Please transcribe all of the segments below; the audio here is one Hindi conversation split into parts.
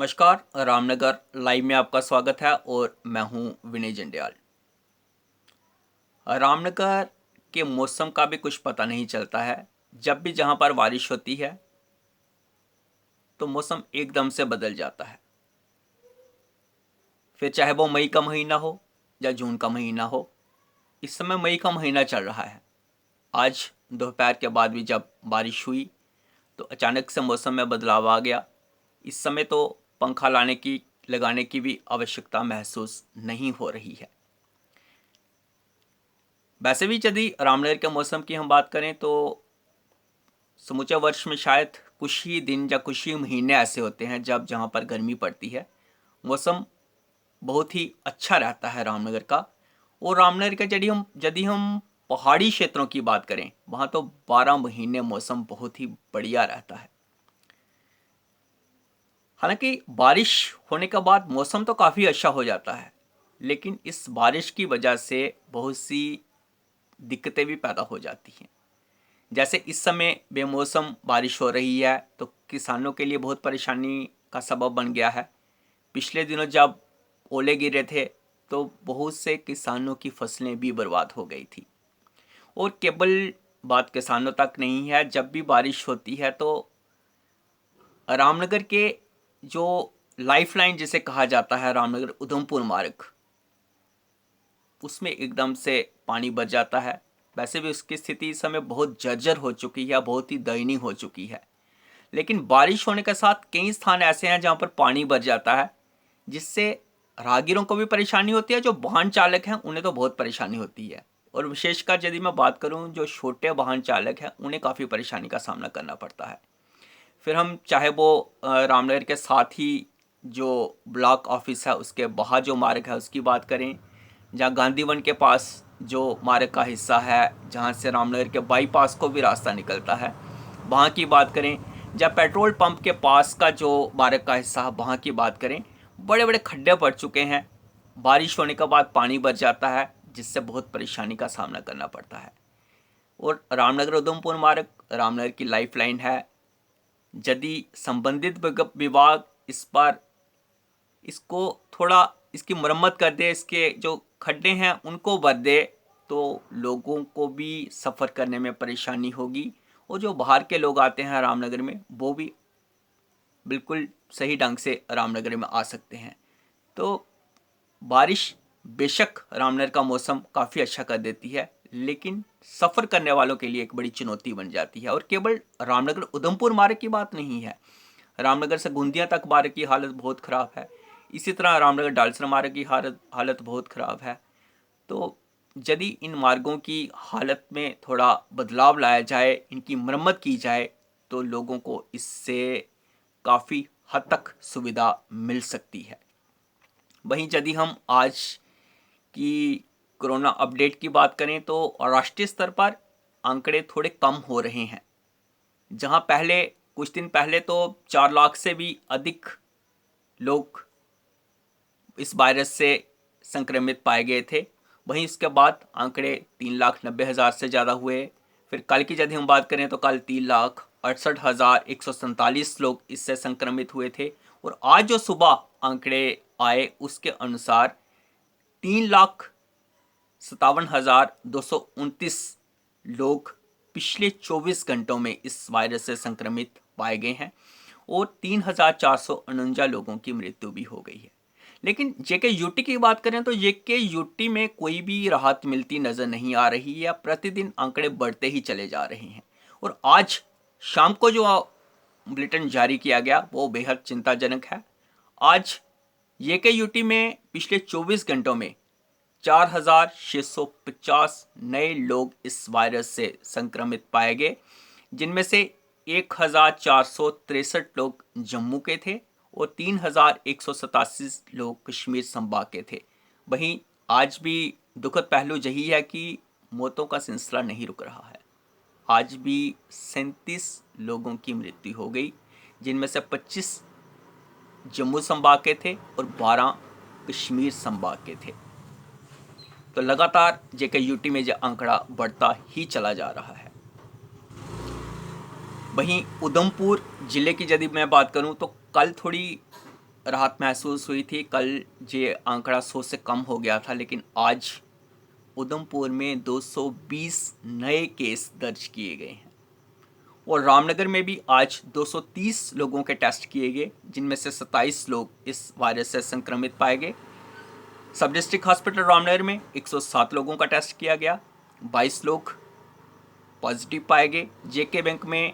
नमस्कार। रामनगर लाइव में आपका स्वागत है और मैं हूं विनय जंडियाल। रामनगर के मौसम का भी कुछ पता नहीं चलता है। जब भी जहां पर बारिश होती है तो मौसम एकदम से बदल जाता है। फिर चाहे वो मई का महीना हो या जून का महीना हो। इस समय मई का महीना चल रहा है। आज दोपहर के बाद भी जब बारिश हुई तो अचानक से मौसम में बदलाव आ गया। इस समय तो पंखा लगाने की भी आवश्यकता महसूस नहीं हो रही है। वैसे भी यदि रामनगर के मौसम की हम बात करें तो समूचे वर्ष में शायद कुछ ही दिन या कुछ ही महीने ऐसे होते हैं जब जहाँ पर गर्मी पड़ती है। मौसम बहुत ही अच्छा रहता है रामनगर का। और रामनगर का यदि हम पहाड़ी क्षेत्रों की बात करें वहाँ तो 12 महीने मौसम बहुत ही बढ़िया रहता है। हालांकि बारिश होने के बाद मौसम तो काफ़ी अच्छा हो जाता है, लेकिन इस बारिश की वजह से बहुत सी दिक्कतें भी पैदा हो जाती हैं। जैसे इस समय बेमौसम बारिश हो रही है तो किसानों के लिए बहुत परेशानी का सबब बन गया है। पिछले दिनों जब ओले गिरे थे तो बहुत से किसानों की फसलें भी बर्बाद हो गई थी। और केवल बात किसानों तक नहीं है, जब भी बारिश होती है तो रामनगर के जो लाइफलाइन जिसे कहा जाता है, रामनगर उधमपुर मार्ग, उसमें एकदम से पानी भर जाता है। वैसे भी उसकी स्थिति इस समय बहुत जर्जर हो चुकी है, बहुत ही दयनीय हो चुकी है। लेकिन बारिश होने के साथ कई स्थान ऐसे हैं जहाँ पर पानी भर जाता है, जिससे राहगीरों को भी परेशानी होती है। जो वाहन चालक हैं उन्हें तो बहुत परेशानी होती है। और विशेषकर यदि मैं बात करूँ जो छोटे वाहन चालक हैं उन्हें काफ़ी परेशानी का सामना करना पड़ता है। फिर हम चाहे वो रामनगर के साथ ही जो ब्लॉक ऑफिस है उसके बाहर जो मार्ग है उसकी बात करें, जहाँ गांधीवन के पास जो मार्ग का हिस्सा है जहाँ से रामनगर के बाईपास को भी रास्ता निकलता है वहाँ की बात करें, जहाँ पेट्रोल पंप के पास का जो मार्ग का हिस्सा है वहाँ की बात करें, बड़े बड़े खड्डे पड़ चुके हैं। बारिश होने के बाद पानी भर जाता है जिससे बहुत परेशानी का सामना करना पड़ता है। और रामनगर उधमपुर मार्ग रामनगर की लाइफलाइन है। यदि संबंधित विभाग इस पर इसको थोड़ा इसकी मरम्मत कर दे, इसके जो खड्डे हैं उनको भर दे, तो लोगों को भी सफ़र करने में परेशानी होगी। और जो बाहर के लोग आते हैं रामनगर में वो भी बिल्कुल सही ढंग से रामनगर में आ सकते हैं। तो बारिश बेशक रामनगर का मौसम काफ़ी अच्छा कर देती है, लेकिन सफ़र करने वालों के लिए एक बड़ी चुनौती बन जाती है। और केवल रामनगर उधमपुर मार्ग की बात नहीं है, रामनगर से गोंदिया तक मार्ग की हालत बहुत ख़राब है। इसी तरह रामनगर डालसर मार्ग की हालत बहुत ख़राब है। तो यदि इन मार्गों की हालत में थोड़ा बदलाव लाया जाए, इनकी मरम्मत की जाए, तो लोगों को इससे काफ़ी हद तक सुविधा मिल सकती है। वहीं यदि हम आज की कोरोना अपडेट की बात करें तो राष्ट्रीय स्तर पर आंकड़े थोड़े कम हो रहे हैं। जहां पहले कुछ दिन पहले तो 4 लाख से भी अधिक लोग इस वायरस से संक्रमित पाए गए थे, वहीं इसके बाद आंकड़े 3,90,000 से ज़्यादा हुए। फिर कल की यदि हम बात करें तो कल 3,68,147 लोग इससे संक्रमित हुए थे। और आज जो सुबह आंकड़े आए उसके अनुसार 3,57,229 लोग पिछले 24 घंटों में इस वायरस से संक्रमित पाए गए हैं और 3,449 लोगों की मृत्यु भी हो गई है। लेकिन जेके यूटी की बात करें तो जेके यूटी में कोई भी राहत मिलती नज़र नहीं आ रही है। प्रतिदिन आंकड़े बढ़ते ही चले जा रहे हैं। और आज शाम को जो बुलेटिन जारी किया गया वो बेहद चिंताजनक है। आज जेके यूटी में पिछले 24 घंटों में 4,650 नए लोग इस वायरस से संक्रमित पाए गए, जिनमें से 1,463 लोग जम्मू के थे और 3,187 लोग कश्मीर संभाग के थे। वहीं आज भी दुखद पहलू यही है कि मौतों का सिलसिला नहीं रुक रहा है। आज भी 37 लोगों की मृत्यु हो गई, जिनमें से 25 जम्मू संभाग के थे और 12 कश्मीर संभाग के थे। तो लगातार जेके यूटी में यह आंकड़ा बढ़ता ही चला जा रहा है। वहीं उधमपुर ज़िले की यदि मैं बात करूं तो कल थोड़ी राहत महसूस हुई थी। कल ये आंकड़ा 100 से कम हो गया था, लेकिन आज उधमपुर में 220 नए केस दर्ज किए गए हैं और रामनगर में भी आज 230 लोगों के टेस्ट किए गए, जिनमें से 27 लोग इस वायरस से संक्रमित पाए गए। सब डिस्ट्रिक्ट हॉस्पिटल रामनगर में 107 लोगों का टेस्ट किया गया, 22 लोग पॉजिटिव पाए गए। जेके बैंक में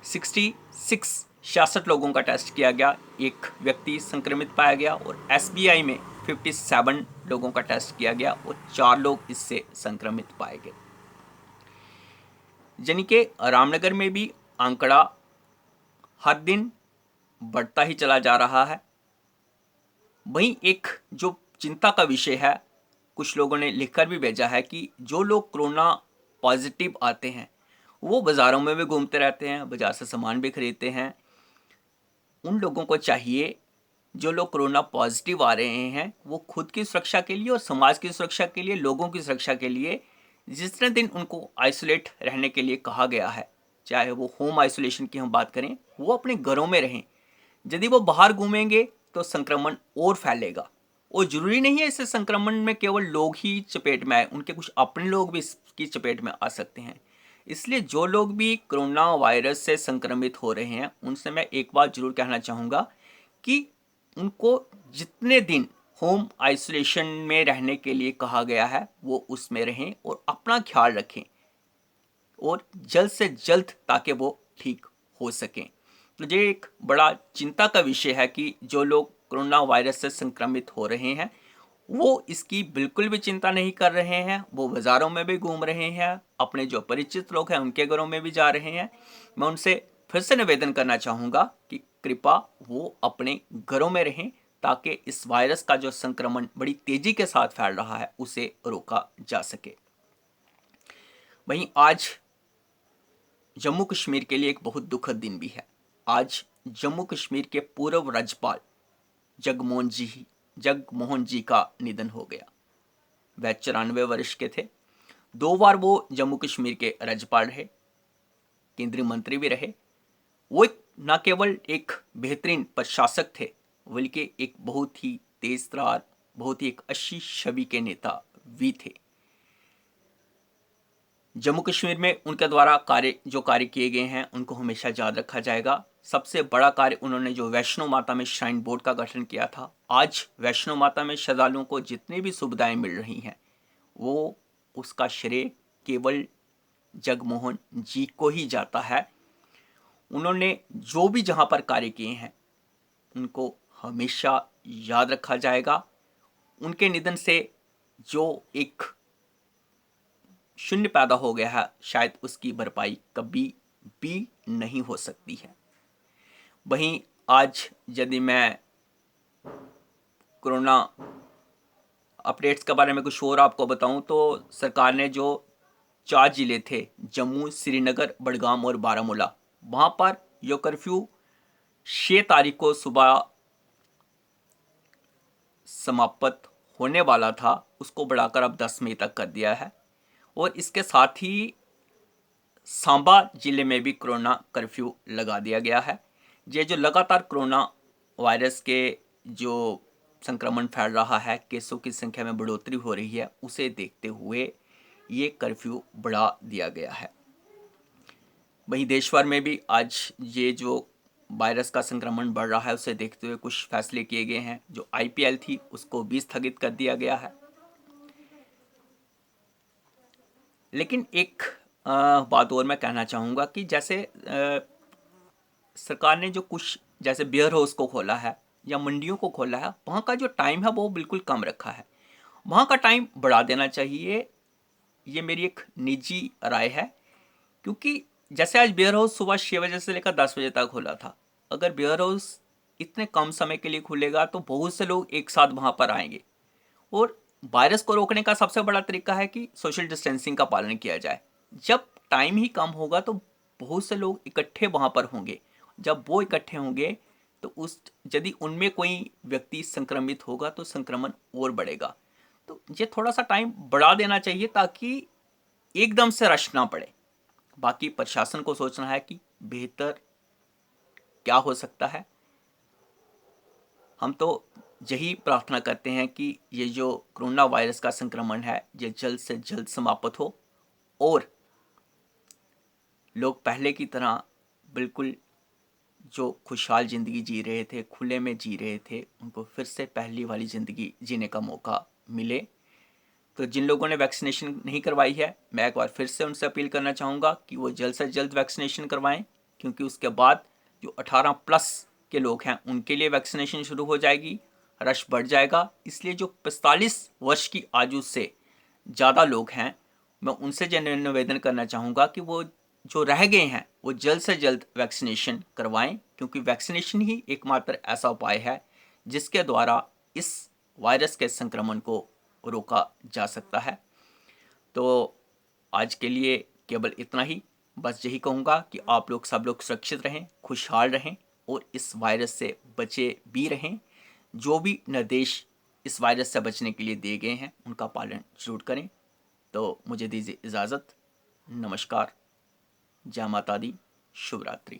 66 लोगों का टेस्ट किया गया, एक व्यक्ति संक्रमित पाया गया और एसबीआई में 57 लोगों का टेस्ट किया गया और 4 लोग इससे संक्रमित पाए गए। यानी कि रामनगर में भी आंकड़ा हर दिन बढ़ता ही चला जा रहा है। वहीं एक जो चिंता का विषय है, कुछ लोगों ने लिखकर भी भेजा है कि जो लोग कोरोना पॉजिटिव आते हैं वो बाज़ारों में भी घूमते रहते हैं, बाज़ार से सामान भी खरीदते हैं। उन लोगों को चाहिए, जो लोग कोरोना पॉजिटिव आ रहे हैं, वो खुद की सुरक्षा के लिए और समाज की सुरक्षा के लिए, लोगों की सुरक्षा के लिए जितने दिन उनको आइसोलेट रहने के लिए कहा गया है, चाहे वो होम आइसोलेशन की हम बात करें, वो अपने घरों में रहें। यदि वो बाहर घूमेंगे तो संक्रमण और फैलेगा और ज़रूरी नहीं है इससे संक्रमण में केवल लोग ही चपेट में आए, उनके कुछ अपने लोग भी इसकी चपेट में आ सकते हैं। इसलिए जो लोग भी कोरोना वायरस से संक्रमित हो रहे हैं, उनसे मैं एक बात जरूर कहना चाहूँगा कि उनको जितने दिन होम आइसोलेशन में रहने के लिए कहा गया है वो उसमें रहें और अपना ख्याल रखें और जल्द से जल्द, ताकि वो ठीक हो सकें। तो ये एक बड़ा चिंता का विषय है कि जो लोग कोरोना वायरस से संक्रमित हो रहे हैं वो इसकी बिल्कुल भी चिंता नहीं कर रहे हैं, वो बाज़ारों में भी घूम रहे हैं, अपने जो परिचित लोग हैं उनके घरों में भी जा रहे हैं। मैं उनसे फिर से निवेदन करना चाहूँगा कि कृपया वो अपने घरों में रहें, ताकि इस वायरस का जो संक्रमण बड़ी तेज़ी के साथ फैल रहा है उसे रोका जा सके। वहीं आज जम्मू कश्मीर के लिए एक बहुत दुखद दिन भी है। आज जम्मू कश्मीर के पूर्व राज्यपाल जगमोहन जी का निधन हो गया। वह 94 वर्ष के थे। 2 बार वो जम्मू कश्मीर के राज्यपाल रहे, केंद्रीय मंत्री भी रहे। वो न केवल एक बेहतरीन प्रशासक थे, बल्कि एक बहुत ही तेज तर्रार, बहुत ही एक अच्छी छवि के नेता भी थे। जम्मू कश्मीर में उनके द्वारा कार्य किए गए हैं उनको हमेशा याद रखा जाएगा। सबसे बड़ा कार्य उन्होंने जो वैष्णो माता में श्राइन बोर्ड का गठन किया था। आज वैष्णो माता में श्रद्धालुओं को जितनी भी सुविधाएं मिल रही हैं वो उसका श्रेय केवल जगमोहन जी को ही जाता है। उन्होंने जो भी जहां पर कार्य किए हैं उनको हमेशा याद रखा जाएगा। उनके निधन से जो एक शून्य पैदा हो गया है, शायद उसकी भरपाई कभी भी नहीं हो सकती है। वहीं आज यदि मैं कोरोना अपडेट्स के बारे में कुछ और आपको बताऊं तो सरकार ने जो 4 जिले थे, जम्मू, श्रीनगर, बड़गाम और बारामूला, वहां पर यो कर्फ्यू 6 तारीख को सुबह समाप्त होने वाला था, उसको बढ़ाकर अब 10 मई तक कर दिया है। और इसके साथ ही सांबा जिले में भी कोरोना कर्फ्यू लगा दिया गया है। ये जो लगातार कोरोना वायरस के जो संक्रमण फैल रहा है, केसों की संख्या में बढ़ोतरी हो रही है, उसे देखते हुए ये कर्फ्यू बढ़ा दिया गया है। वहीं देश भर में भी आज ये जो वायरस का संक्रमण बढ़ रहा है उसे देखते हुए कुछ फैसले किए गए हैं। जो आईपीएल थी उसको भी स्थगित कर दिया गया है। लेकिन एक बात और मैं कहना चाहूँगा कि जैसे सरकार ने जो कुछ जैसे बियर हाउस को खोला है या मंडियों को खोला है, वहाँ का जो टाइम है वो बिल्कुल कम रखा है। वहाँ का टाइम बढ़ा देना चाहिए, ये मेरी एक निजी राय है। क्योंकि जैसे आज बियर हाउस सुबह 6 बजे से लेकर 10 बजे तक खुला था, अगर बियर हाउस इतने कम समय के लिए खुलेगा तो बहुत से लोग एक साथ वहाँ पर आएंगे। और वायरस को रोकने का सबसे बड़ा तरीका है कि सोशल डिस्टेंसिंग का पालन किया जाए। जब टाइम ही कम होगा तो बहुत से लोग इकट्ठे वहाँ पर होंगे। जब वो इकट्ठे होंगे तो उस यदि उनमें कोई व्यक्ति संक्रमित होगा तो संक्रमण और बढ़ेगा। तो ये थोड़ा सा टाइम बढ़ा देना चाहिए ताकि एकदम से रश ना पड़े। बाकी प्रशासन को सोचना है कि बेहतर क्या हो सकता है। हम तो यही प्रार्थना करते हैं कि ये जो कोरोना वायरस का संक्रमण है ये जल्द से जल्द समाप्त हो और लोग पहले की तरह बिल्कुल जो खुशहाल ज़िंदगी जी रहे थे, खुले में जी रहे थे, उनको फिर से पहली वाली ज़िंदगी जीने का मौका मिले। तो जिन लोगों ने वैक्सीनेशन नहीं करवाई है, मैं एक बार फिर से उनसे अपील करना चाहूँगा कि वो जल्द से जल्द वैक्सीनेशन करवाएं, क्योंकि उसके बाद जो 18 प्लस के लोग हैं उनके लिए वैक्सीनेशन शुरू हो जाएगी, रश बढ़ जाएगा। इसलिए जो 45 वर्ष की आयु से ज़्यादा लोग हैं, मैं उनसे निवेदन करना चाहूँगा कि वो जो रह गए हैं वो जल्द से जल्द वैक्सीनेशन करवाएं, क्योंकि वैक्सीनेशन ही एकमात्र ऐसा उपाय है जिसके द्वारा इस वायरस के संक्रमण को रोका जा सकता है। तो आज के लिए केवल इतना ही। बस यही कहूँगा कि आप लोग सब लोग सुरक्षित रहें, खुशहाल रहें और इस वायरस से बचे भी रहें। जो भी निर्देश इस वायरस से बचने के लिए दिए गए हैं उनका पालन जरूर करें। तो मुझे दीजिए इजाज़त। नमस्कार। जय माता दी। शुभ रात्रि।